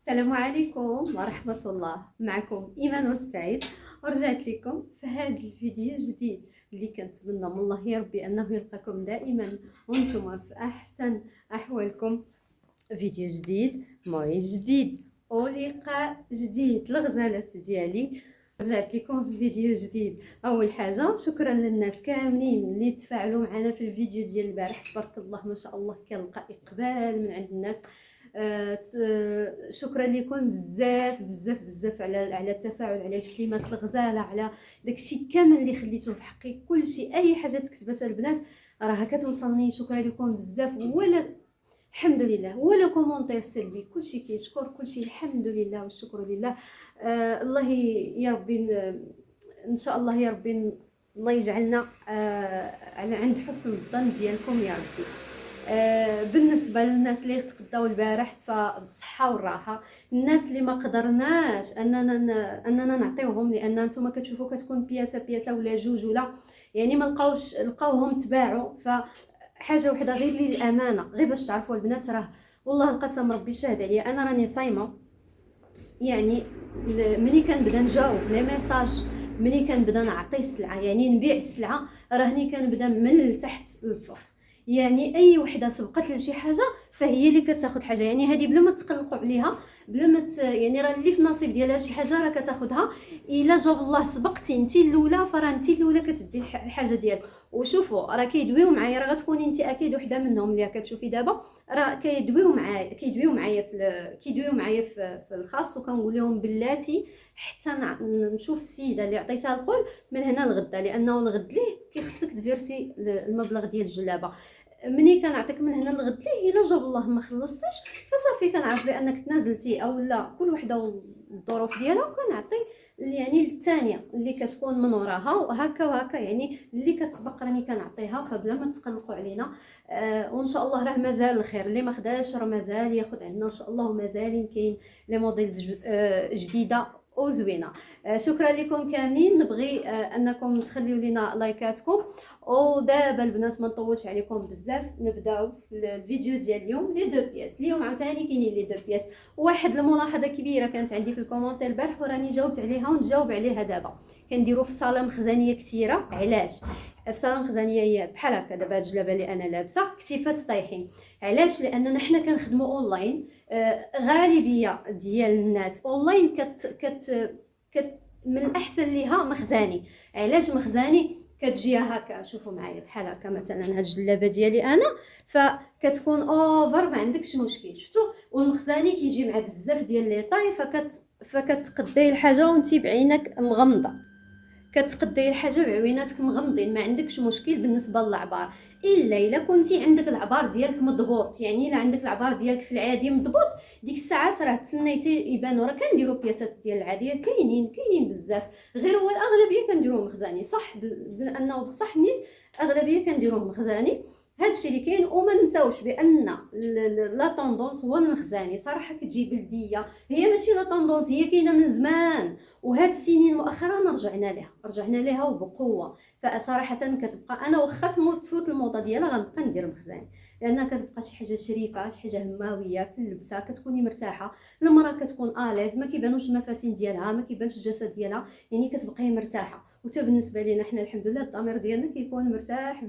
السلام عليكم ورحمة الله. معكم إيمان وسعيد، ورجعت لكم في هذا الفيديو جديد اللي كنتمنى من الله يا ربي أنه يلقاكم دائما وانتم في أحسن أحوالكم. فيديو جديد، موعد جديد ولقاء جديد. الغزالات ديالي رجعت لكم في فيديو جديد. اول حاجه شكرا للناس كاملين اللي تفاعلوا معنا في الفيديو ديال البارح، تبارك الله ما شاء الله كنلقى اقبال من عند الناس. شكرا لكم بزاف بزاف بزاف على التفاعل، على الكلمات الغزاله، على داكشي كامل اللي خليتوه في حقي. كلشي اي حاجه تكتبتها البنات راها كتوصلني. شكرا لكم بزاف. ولا الحمد لله ولا كومونتير سلبي، كلشي كيشكر، كلشي الحمد لله والشكر لله. الله يا ربي، ان شاء الله يا ربي الله يجعلنا على عند حسن الظن ديالكم يا ربي. بالنسبه للناس اللي تقداو البارح فبالصحه والراحه. الناس اللي ما قدرناش اننا نعطيوهم، لان نتوما كتشوفوا كتكون بياسه ولا جوج ولا يعني ما لقاوهم تباعوا. حاجه وحده غير للامانه، غير باش تعرفوا البنات، راه والله القسم ربي شاهد عليا، انا راني صايمه. يعني ملي كنبدا نجاوب لي ميساج، ملي كنبدا نعطي السلعه يعني نبيع السلعه، راني كنبدا من التحت للفوق. يعني اي وحده سبقت لشي حاجه فهي اللي كتاخذ حاجه، يعني هذه بلا ما تقلقوا عليها، بلا ما يعني راه اللي في نصيب ديالها شي حاجه راه كتاخذها. الا جاب الله سبقتي انت الاولى، فراه انت الاولى كتدي الحاجه ديالك. وشوفوا راه كيدويو معايا، راه غتكوني انت اكيد وحده منهم اللي كتشوفي دابا، راه كيدويو معايا في الخاص، وكنقول لهم بلاتي حتى نشوف السيده اللي عطيتها القول من هنا لغدا، لانه الغد ليه كيخصك تفيرسي المبلغ ديال الجلابه. مني كنعطيك من هنا لغد ليه، الا جاب الله ما خلصتيش فصافي كنعرف بانك تنازلتي، او لا كل وحده والظروف ديالها، وكنعطي يعني الثانيه اللي كتكون من وراها، وهكا وهكا يعني اللي كتسبق راني كنعطيها. فبلا ما تقلقوا علينا. وان شاء الله راه مازال الخير، اللي ما خداش راه مازال ياخذ عندنا ان شاء الله، ومازال كاين لي موديلز جديده وزوينه. شكرا لكم كاملين. نبغي انكم تخليو لينا لايكاتكم. ودابا البنات ما نطولش عليكم بزاف، نبداو في الفيديو ديال اليوم. لي دو بياس اليوم عاوتاني كاينين لي دو بياس. واحد الملاحظه كبيره كانت عندي في الكومونتير البارح وراني جاوبت عليها ونجاوب عليها دابا. كنديروا في صاله مخزنيه كثيره. علاش في صاله مخزنيه؟ هي بحال هكا دابا هاد الجلابه اللي انا لابسه كتيفات طايحين. علاش؟ لاننا حنا كنخدموا اونلاين. غالبيه ديال الناس اونلاين كت من الاحسن ليها مخزاني. علاش مخزاني؟ كتجي هكا، شوفوا معايا بحال هكا مثلا هاد الجلابه ديالي انا، فكتكون اوفر ما عندكش مشكل، شفتوا؟ والمخزاني كيجي مع بزاف ديال لي طاي، فكتقدي الحاجه وانتي بعينك مغمضه، كتقدي الحاجه بعويناتك مغمضين، ما عندكش مشكل بالنسبه للعبار. الا كنتي عندك العبار ديالك مضبوط، يعني الا عندك العبار ديالك في العادي مضبوط، ديك الساعات راه تسنيتي يبانوا. راه كنديروا بياسات ديال العاديه، كاينين بزاف، غير هو الاغلبيه كنديروه مخزاني، صح؟ بانه بصح نيت اغلبيه كنديروه مخزاني. هادشي اللي كاين. وما نساوش بان لا طوندونس هو المخزاني، صراحه كتجي بلديه، هي ماشي لا طوندونس، هي كاينه من زمان، وهاد السنين مؤخرا رجعنا ليها وبقوه. فصراحه كتبقى، انا واخا تفوت الموضه ديالها غنبقى ندير مخزاني، لانها كتبقى شي حاجه شريفه، شي حاجه هماويه في اللبسه، كتكوني مرتاحه. المراه كتكون اليز، ما كيبانوش المفاتن ديالها، ما كيبانش الجسد ديالها، يعني كتبقاي مرتاحه. وتا بالنسبه لينا حنا الحمد لله الضمير ديالنا كيكون مرتاح.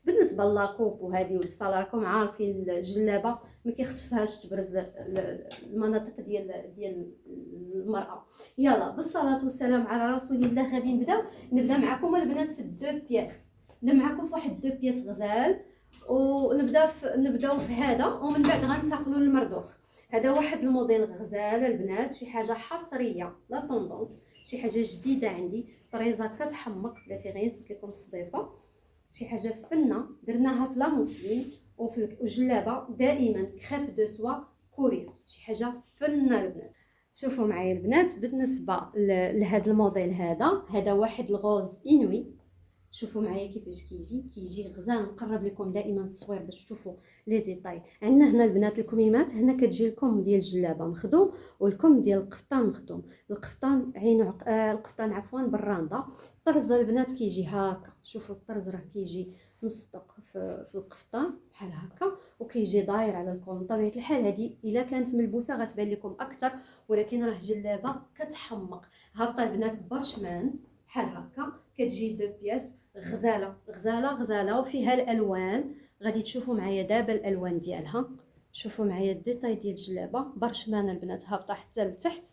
بالنسبه لاكوب وهذه والفصال، راكم عارفين الجلابه ما كيخصهاش تبرز المناطق ديال المراه. يلا بالصلاه والسلام على رسول الله. غادي نبدا معكم البنات في الدو بياس. نبدا معكم في واحد دو بياس غزال، نبداو في هذا، ومن بعد غننتقلوا للمردوخ. هذا واحد الموديل غزال البنات، شي حاجه حصريه لا طوندونس، شي حاجه جديده عندي، طريزه كتحمق، بلاتي غير نزيد لكم الصديفه. شي حاجه فنه درناها في لا موسلين، وفي الجلابه دائما كريب دو سوا كوريا، شي حاجه فنه البنات. شوفوا معايا البنات، بالنسبه لهذا الموديل، هذا واحد الغوز انوي. شوفوا معايا كيفاش كيجي غزال. نقرب لكم دائما التصوير باش تشوفوا لي ديتاي. عندنا هنا البنات الكميمات، هنا كتجي الكم ديال الجلابه مخدوم، والكم ديال القفطان مخدوم. القفطان القفطان عفوا بالرانده. الطرز البنات كيجي هكا، شوفوا الطرز راه كيجي نص دق في القفطان بحال هكا، وكيجي داير على الكم. بطبيعه الحال هذه الا كانت ملبوسه غتبان لكم اكثر، ولكن راه جلابه كتحمق. هابطه البنات بارشمان بحال هكا، كتجي دو بياس، غزاله غزاله غزاله، وفيها الالوان. غادي تشوفوا معايا دابا الالوان ديالها. شوفوا معايا الديتاي ديال الجلابه بارشمان البنات، هابطه حتى لتحت.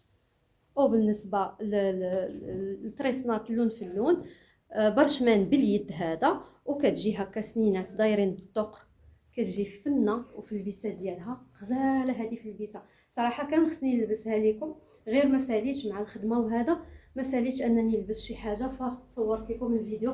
وبالنسبه للتريسنات اللون في اللون، برشمان باليد هذا، وكتجي هكا سنينات دايرين بالطوق، كتجي فنه. وفي البسه ديالها غزاله هذه في البسه. صراحه كان خصني نلبسها لكم، غير ما ساليتش مع الخدمه وهذا، ما ساليتش انني نلبس شي حاجه، فصورت لكم الفيديو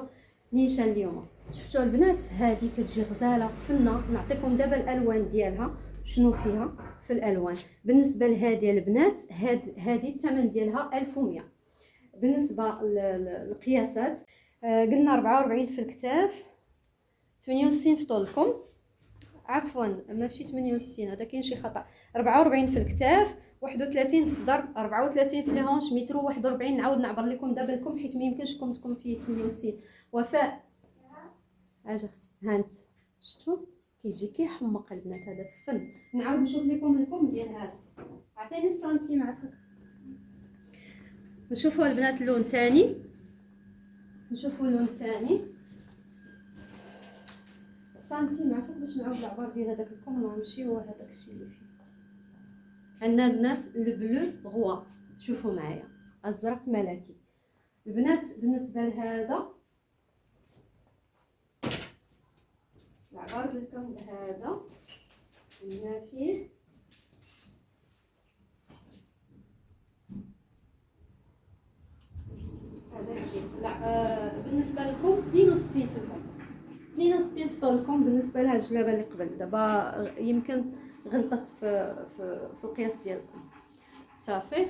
نيشان اليوم. شفتوا البنات هذه كتجي غزاله فنه. نعطيكم دابا الالوان ديالها شنو فيها في الالوان. بالنسبه لهذه البنات، هذه الثمن ديالها 1100. بالنسبه للقياسات، قلنا 44 في الكتاف، 68 في طولكم، عفوا ماشي 68، هذا كاين شي خطا. 44 في الكتاف، 31 في الصدر، 34 في لي هونش، متر 41. نعاود نعبر لكم دابا لكم حيت ما يمكنش لكم تكون فيه 68. وفاء اجي اختي هانت، شفتوا كيجي كيحمق البنات، هذا فن. نعاود نشوف لكم الكم ديال هذا، عطيني السنتيم عافاك. نشوفوا البنات اللون الثاني، نشوفوا اللون الثاني سنتيم عافاك باش نعاود العبار ديال هذاك الكم، راه ماشي هو هذاك الشيء اللي فيه. عندنا البنات البلو غوا، شوفوا معايا ازرق ملكي. البنات بالنسبه لهذا العبار لكم هذا عندنا فيه هذا الشيء. لا بالنسبه لكم 62 في الكم، 62 في طولكم. بالنسبه لها الجلابه اللي قبل دابا يمكن غلطت في القياس ديالكم. صافي.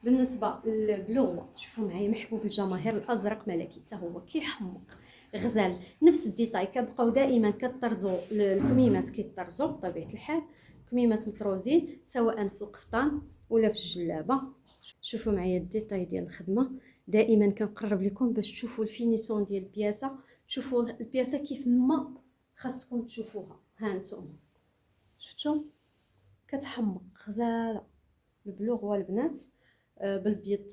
بالنسبه للبلو شوفوا معايا محبوب الجماهير، الازرق ملكي حتى هو كيحمق غزال. نفس الديتاي كتبقاو دائما كطرزوا الكميمات، كيطرزوا بطبيعه الحال كميمات مطروزين سواء في القفطان ولا في الجلابه. شوفوا معايا الديتاي ديال الخدمه، دائما كنقرب لكم باش تشوفوا الفينيسيون ديال البياسه، تشوفوا البياسه كيف ما خاصكم تشوفوها. ها نتوما شفتوا كتحمق غزاله. البلوغ البنات بالبيض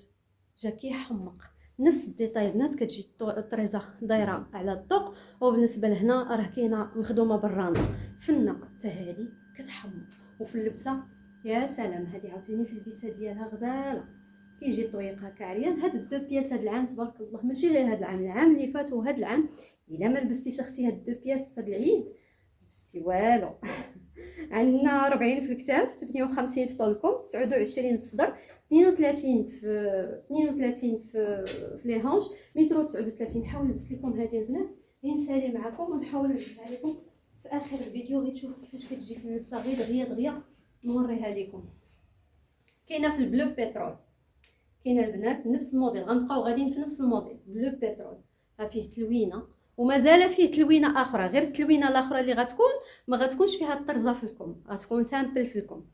جا كيحمق. نفس الديتاي البنات كتجي الطريزه دايره على الطوق، وبالنسبه لهنا راه كاينه مخدومه بالرانه فنه حتى هذه كتحمق. وفي اللبسه يا سلام، هذه عاوتاني في البسه ديالها غزاله، كيجي الطويق هكا عريان. هاد الدو بياس هاد العام تبارك الله، ماشي غير هاد العام، العام اللي فات وهاد العام الا ما لبستيش اختي هاد الدو بياس في هاد العيد لبستي والو. عندنا 40 في الكتاف، 58 في طولكم، 29 في الصدر، 32 في لي هونش، متر 39. نحاول نلبس لكم هذه البنات نسالي معكم ونحاول نلبسها لكم في اخر الفيديو، غير تشوفوا كيفاش كتجي في اللبسه غير دغيا نوريها لكم. كاينه في البلو بترول، كاينه البنات نفس الموديل، غنبقاو غاديين في نفس الموديل بلو بترول. ها فيه تلوينه ومازال فيه تلوينه اخرى، غير التلوينه الاخرى اللي غتكون ما غتكونش فيها الطرزه في الكم، غتكون سامبل في الكم.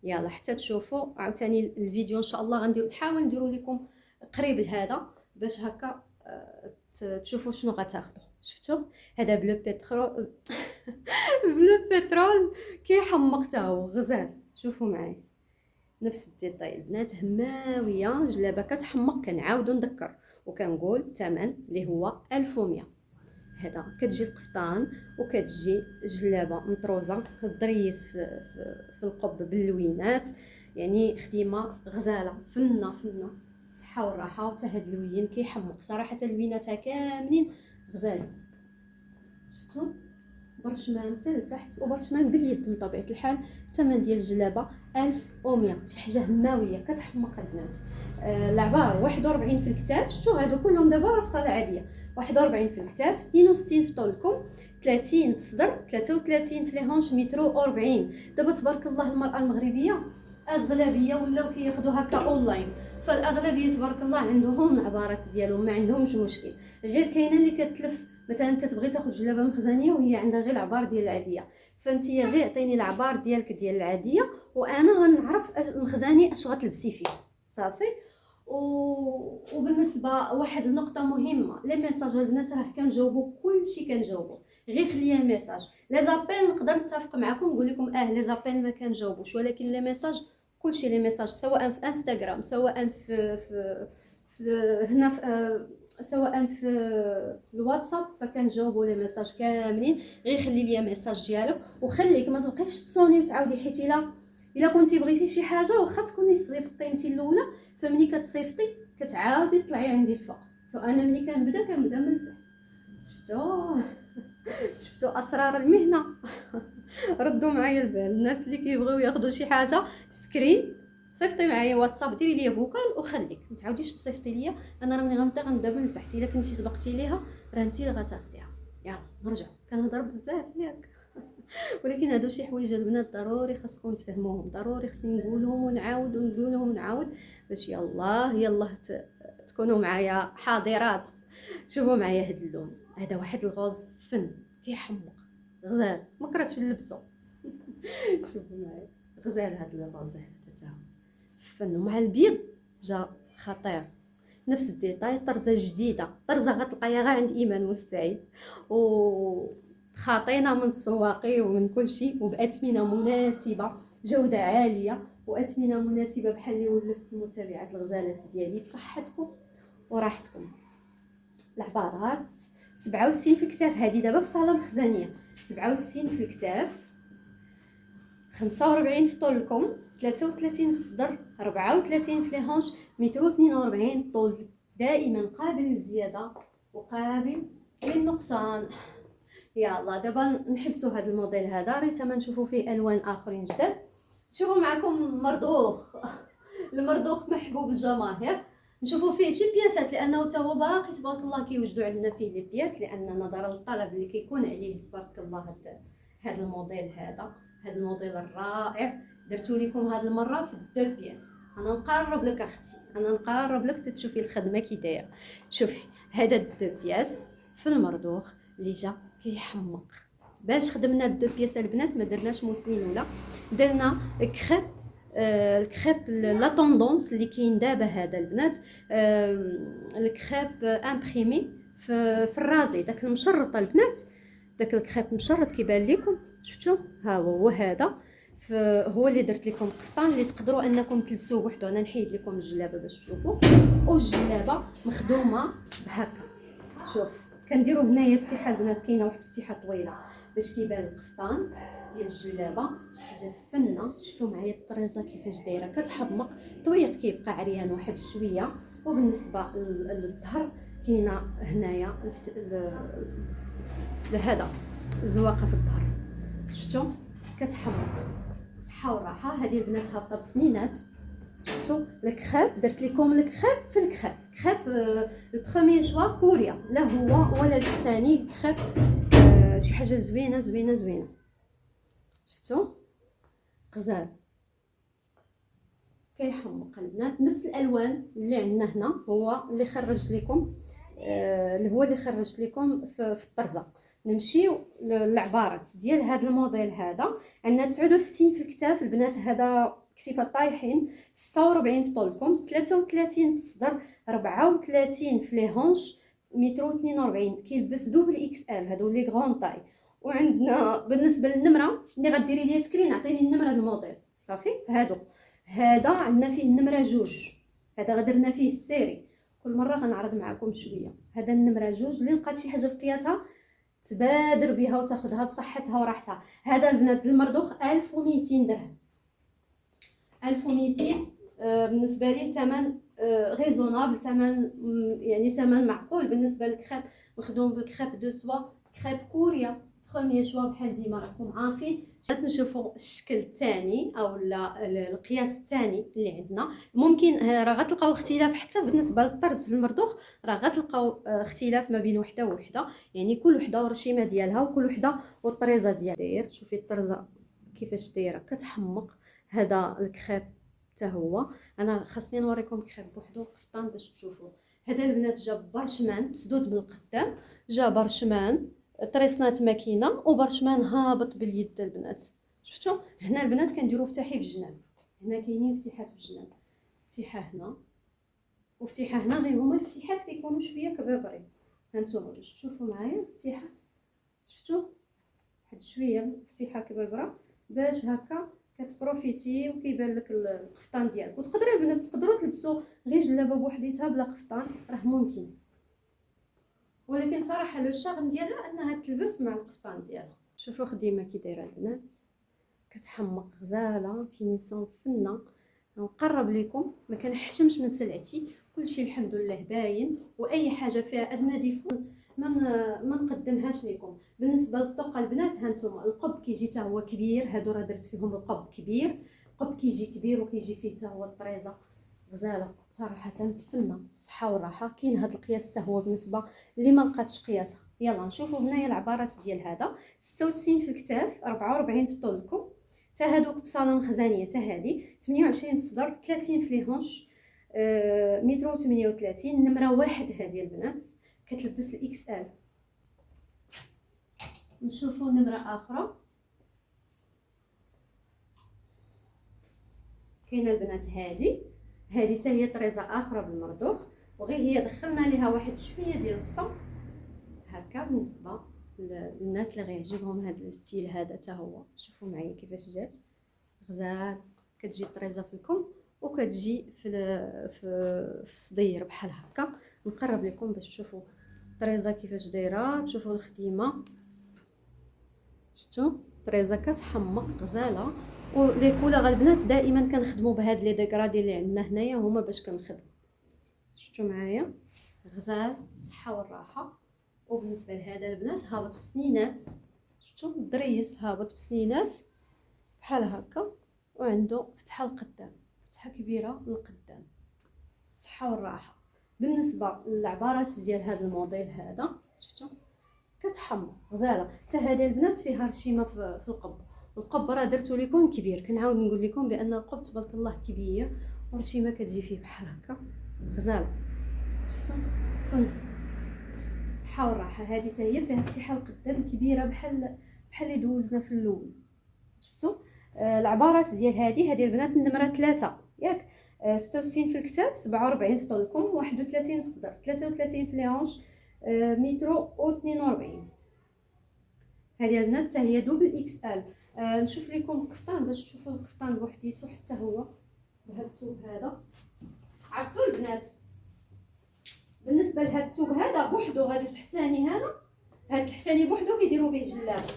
يلا حتى تشوفوا عاوتاني الفيديو ان شاء الله نحاول نديرو لكم قريب لهذا باش هكا تشوفوا شنو غتاخذوا. شفتوا هذا بلو بترول بلو بترول كيحمق حتى هو غزال. شوفوا معايا نفس الديتاي البنات، هماويه جلابه كتحمق. كنعاودو نذكر وكنقول الثمن اللي هو 1100. هذا كتجي القفطان وكتجي جلابه مطروزه الضريس في القب باللوينات، يعني خديمه غزاله فنه فنه. الصحه والراحه. وتا هاد اللوين كيحمق صراحه، اللويناتها كاملين غزالين. شفتوا برشمان حتى لتحت وبرشمان باليد من طبيعه الحال. الثمن ديال الجلابه 1100، شي حاجه هماويه كتحمق البنات. العبار 41 في الكتاف، شفتوا هادو كلهم دابا في صاله عاديه. 41 في الكتاف، 62 في طولكم، 30 في الصدر، 33 في لي هونش، متر 40. دابا تبارك الله المراه المغربيه اغلبيه ولاو كياخذوا هكا اونلاين، فالاغلبيه تبارك الله عندهم العبارات ديالهم ما عندهمش مشكل. غير كاينه اللي كتلف مثلا كتبغي تاخذ جلابه مخزنيه وهي عندها غير العبار ديال العاديه، فانتي غير عطيني العبار ديالك ديال العاديه وانا غنعرف المخزاني اش غتلبسي فيه. صافي. وبالنسبه واحد النقطه مهمه، لي ميساج البنات راه كنجاوبوا كلشي كنجاوبوا، غير خليا ميساج. لي زابيل نقدر نتفق معكم نقول لكم لي زابيل ما كنجاوبوش، ولكن لي ميساج كلشي لي ميساج سواء في انستغرام سواء في هنا سواء في الواتساب فكنجاوبوا لي ميساج كاملين. غير خلي لي ميساج ديالك وخليك ما تبقيش تصوني وتعاودي، حيت الا كنتي بغيتي شي حاجه واخا تكوني صيفطتي انت الاولى، فملي كتصيفطي كتعاودي تطلعي عندي الفوق. فانا ملي كنبدا من تحت. شفتوا اسرار المهنه. ردوا معايا البال الناس اللي كيبغيو ياخذوا شي حاجه سكرين، صيفطي معايا واتساب، ديري لي فوكال وخليك، ما تعاوديش تصيفطي ليا. انا راه ملي غنبدا من تحت. الا كنتي سبقتي ليها راه انت اللي غتاخديها. يلا نرجع، كنهضر بزاف ياك. ولكن هادو شي حوايج البنات ضروري خاصكم تفهموهم، ضروري خصني نقولهم ونعاود باش يلا تكونوا معايا حاضرات. شوفوا معايا هاد اللون، هذا واحد الغوز فن كيحمق غزال، ما كرهتش نلبسو. شوفوا معايا غزال هاد الغوز هذا تا فن، ومع البيض جا خطير. نفس الديتاي، طرزه جديده، طرزه غتلقايها غير عند ايمان مستعيد، و خاطينا من السواقي ومن كل شيء، وباثمنه مناسبه، جوده عاليه واثمنه مناسبه، بحال اللي ولفت المتابعات الغزالات ديالي بصحتكم وراحتكم. العبارات 67 في الكتاف، هذه دابا في صاله مخزنيه، 67 في الكتاف، 45 في طول الكم، 33 في الصدر، 34 في الهونش، 142 طول، دائما قابل للزياده وقابل للنقصان. يلا دابا نحبسوا هذا الموديل هذا، ريت ما نشوفوا فيه الوان اخرين جداد. شوفوا معكم مرضوخ. المرضوخ محبوب الجماهير، نشوفوا فيه شي بياسات لانه حتى هو باقي تبارك الله كيوجدوا عندنا فيه لي بياس، لان نظرا للطلب اللي كيكون عليه تبارك الله. هذا الموديل هذا الموديل الرائع درتو لكم هذه المره في الدو بياس. انا نقرب لك اختي، انا نقرب لك تشوفي الخدمه كي دايره. شوفي هذا الدو بياس في المرضوخ اللي جا كيحمق. باش خدمنا الدو بياس البنات ما درناش موسلين ولا درنا كريب، الكريب لا طوندونس اللي كاين دابا هذا البنات، الكريب امبريمي في الرازي، داك المشرط البنات، داك الكريب مشرط كيبان لكم، شفتوا ها هو هذا. هو اللي درت لكم قفطان اللي تقدروا انكم تلبسوه بوحدو. انا نحيد لكم الجلابه باش تشوفوا، والجلابه مخدومه بهكا. شوف كنديروا هنايا فتيحه البنات، كاينه واحد الفتيحه طويله باش كيبان القفطان ديال الجلابه، شي حاجه فنه. شوفوا معايا الطريزه كيفاش دايره، كتحمق. طويق كيبقى عريان واحد شويه. وبالنسبه للظهر كاينه هنايا هذا الزواقه في الظهر، شفتوا كتحمق. صحه وراحه. هذه البنات هابطه بسنينات. شفتوا الكريب، درت لكم الكريب في الكريب، كريب البروميير شوا كوريا، لا هو ولا الثاني الكريب. شي حاجه زوينه زوينه زوينه. شفتوا غزال كيحمق البنات. نفس الالوان اللي عندنا هنا هو اللي خرجت لكم، اللي هو اللي خرجت لكم في الطرزه. نمشيو للعبارات ديال هذا الموديل هذا. عندنا 69 في الكتاف البنات، هذا كتيفه طايحين، 46 في طولكم، 33 في الصدر، 34 في لي هونش، 142 كيلبس دوبل اكس ال، هادو لي غرون طاي. وعندنا بالنسبه للنمره اللي غديري لي سكرين، عطيني النمره الموديل صافي. هادو هذا عندنا فيه النمره جوج، هذا غدرنا فيه السيري، كل مره غنعرض معكم شويه. هذا النمره جوج، اللي لقات شي حاجه في قياسها تبادر بها وتاخذها بصحتها وراحتها. هذا البنات المرضوخ 1200 درهم، 1200. بالنسبه لي ثمن ريزونابل، ثمن يعني ثمن معقول بالنسبه للكريب، مخدوم بالكريب دو سوا، كريب كوريا بروميير شوا بحال ديما راكم عارفين. نشوفوا الشكل الثاني او القياس الثاني اللي عندنا. ممكن راه غتلقاو اختلاف حتى بالنسبه للطرز في المرضوخ، راه غتلقاو اختلاف ما بين وحده ووحده، يعني كل وحده والرشيمه ديالها وكل وحده والطريزه ديالها. شوفي الطرزه كيفاش دايره كتحمق. هذا الكريب حتى هو، انا خاصني نوريكم كريب بوحدو قفطان باش تشوفوا. هذا البنات جاب برشمان مسدود من القدام، جا برشمان طريسنات ماكينه وبرشمان هابط باليد البنات. شفتوا هنا البنات كنديروا فتحي في الجناب، هنا كاينين فتيحات في الجناب، فتيحه هنا وفتيحه هنا، غير هما الفتيحات كيكونوا شويه كبابرين. هانتوما باش تشوفوا معايا الفتيحات شفتوا واحد شويه فتيحه كبيره باش هكا كتبروفيتي وكيبان لك القفطان ديالك. وتقدروا البنات تقدروا تلبسوا غير جلابه بوحديتها بلا قفطان، راه ممكن، ولكن صراحه لو شارم ديالها انها تلبس مع القفطان ديالها. شوفوا خديمه كي دايره البنات، كتحمق غزاله فينيسيون فنه. نقرب لكم، ما كنحشمش من سلعتي، كلشي الحمد لله باين، واي حاجه فيها ادنى ديفو ما نقدمهاش لكم. بالنسبه للطوق البنات، هانتوما القب كيجي حتى هو كبير، هادو راه درت فيهم القب كبير، القب كيجي كبير وكيجي فيه حتى هو الطريزه غزاله صراحه فنه بالصحه والراحه. كاين هذا القياس حتى هو بالنسبه اللي ما لقاتش قياسها. يلا نشوفوا هنايا العبارات ديال هذا. 66 في الكتاف، 44 في الطول الكم، تا هادوك في صاله مخزنيه، تا هادي 28 في الصدر، 30 في لي هونش، متر و 38. نمره واحد هادي البنات كتلبس الاكس ال. نشوفوا نمره اخرى، كاينه البنات هادي حتى هي طريزه اخرى بالمردوخ، وغير هي دخلنا ليها واحد شويه ديال الصم هكا بالنسبه للناس اللي غيعجبهم هذا الستيل هذا. حتى هو شوفوا معايا كيفاش جات غزال، كتجي طريزه في الكم وكتجي في الصدير بحال هكا. نقرب لكم باش تشوفوا الطريزه كيفاش دايره، تشوفوا الخديمه. شفتوا طريزه كتحمق غزاله. ولي كولور البنات دائما كنخدموا بهاد لي ديكرادي اللي عندنا هنايا، هما باش كنخدموا. شفتوا معايا غزال الصحه والراحه. وبالنسبه لهذا البنات هابط بسنينات، شفتوا الدريس هابط بسنينات بحال هكا، وعنده فتحه القدام، فتحه كبيره للقدام، الصحه والراحه. بالنسبه للعبارات ديال هذا الموديل هذا شفتوا كتحمر غزاله. حتى هذه البنات فيها رشيمه في القب. القب راه درتو لكم كبير، كنعاود نقول لكم بان القب تبارك الله كبير، ورشيمه كتجي فيه بحال هكا غزاله. شفتوا فن الصحه والراحه. هذه حتى هي فيها فتحه القدام كبيره بحال اللي دوزنا في الاول. شفتوا العبارات ديال هذه البنات النمره 3 ياك، 66 في الكتاف، 47 في طولكم، 31 في الصدر، 33 في لي هونش، متر و 42. هذه البنات حتى هي دوبل اكس ال. نشوف لكم القفطان باش تشوفوا القفطان بوحديتو حتى هو بهذا الثوب هذا. عرفتوا البنات بالنسبه لهذا الثوب هذا بوحدو، هذا التحتاني هذا التحتاني بوحدو كيديروا به جلابه،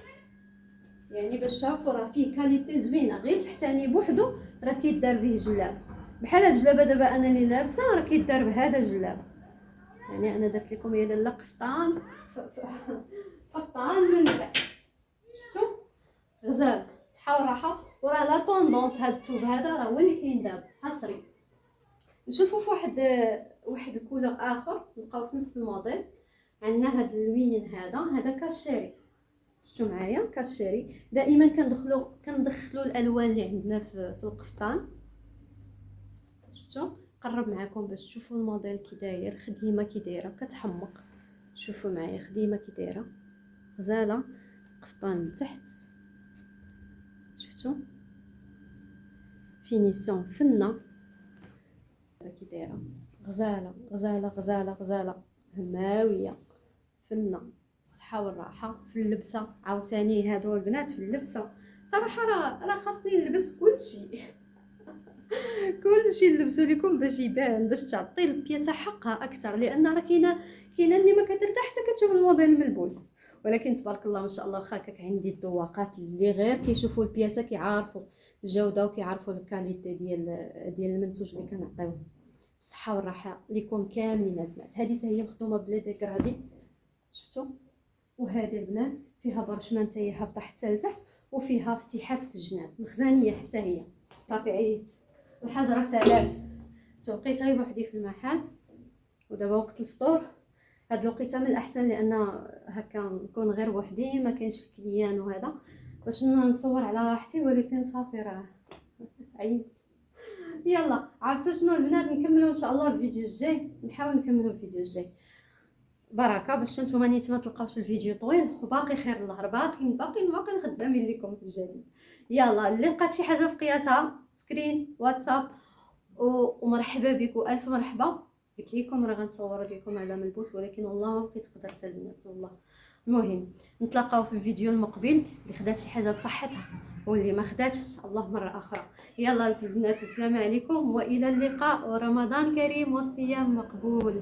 يعني باش تعرفوا راه فيه كاليتي زوينه. غير التحتاني بوحدو راه كيدار به جلابه، بحال هاد الجلابه دابا انا اللي لابسه راه كيدار بهذا الجلابه. يعني انا درت لكم هي لاله قفطان قفطان من تحت. شفتوا غزال صحه وراحه. وراه لا طوندونس هاد الثوب هذا راه هو اللي كاين دابا حصري. نشوفوا في واحد الكولور اخر نلقاو في نفس الموديل. عندنا هاد اللوين هذا كاشيري. شفتوا معايا كاشيري. دائما كندخلوا الالوان اللي عندنا في القفطان. شفتوا قرب معكم باش تشوفوا الموديل كي داير، خديمه كي دايره كتحمق. شوفوا معايا خديمه كي دايره غزاله، قفطان لتحت. شفتوا فينيسيون فنه كي دايره غزاله غزاله غزاله غزاله هماويه فنه الصحه والراحه. في اللبسه عاوتاني هادو البنات في اللبسه صراحه راه خاصني نلبس كلشي كلشي نلبسو لكم باش يبان، باش تعطي البياسه حقها اكثر. لان راه كاينه اللي ما كترتاح حتى كتشوف الموديل ملبوس. ولكن تبارك الله ما شاء الله واخا هكاك عندي الذواقات اللي غير كيشوفوا البياسه كيعرفوا الجوده وكيعرفوا الكاليتي ديال المنتوج اللي كنعطيوه. بالصحه والراحه ليكم كاملين البنات. هذه حتى هي مخدومه بلا ديكرادي. شفتوا وهذه البنات فيها برشمان حتى هي هابطه حتى لتحت، وفيها فتيحات في الجناب مخزانيه حتى هي. صافي عييت الحجره سالات. توقيت غير بوحدي في المحل، ودابا وقت الفطور. هاد الوقيته من الاحسن لان هكا نكون غير بوحدي ما كاينش الكليان وهذا باش نصور على راحتي. ولكن صافي راه عييت. يلا عرفتوا شنو البنات، نكملوا ان شاء الله الفيديو الجاي، نحاول نكملوا الفيديو الجاي بركه باش نتوما نيت ما تلقاوش الفيديو طويل. وباقي خير الله باقي خدامين لكم في الجديد. يلا اللي لقات شي حاجه في قياسها سكرين واتساب ومرحبا بكم الف مرحبا. قلت لكم راه غنصور لكم على ملبوس، ولكن والله ما بقيت قدرت البنات والله المهم نتلاقاو في الفيديو المقبل. اللي خدات شي حاجه بصحتها واللي ما خداتش ان شاء الله مره اخرى. يلا البنات السلام عليكم والى اللقاء، ورمضان كريم والصيام مقبول.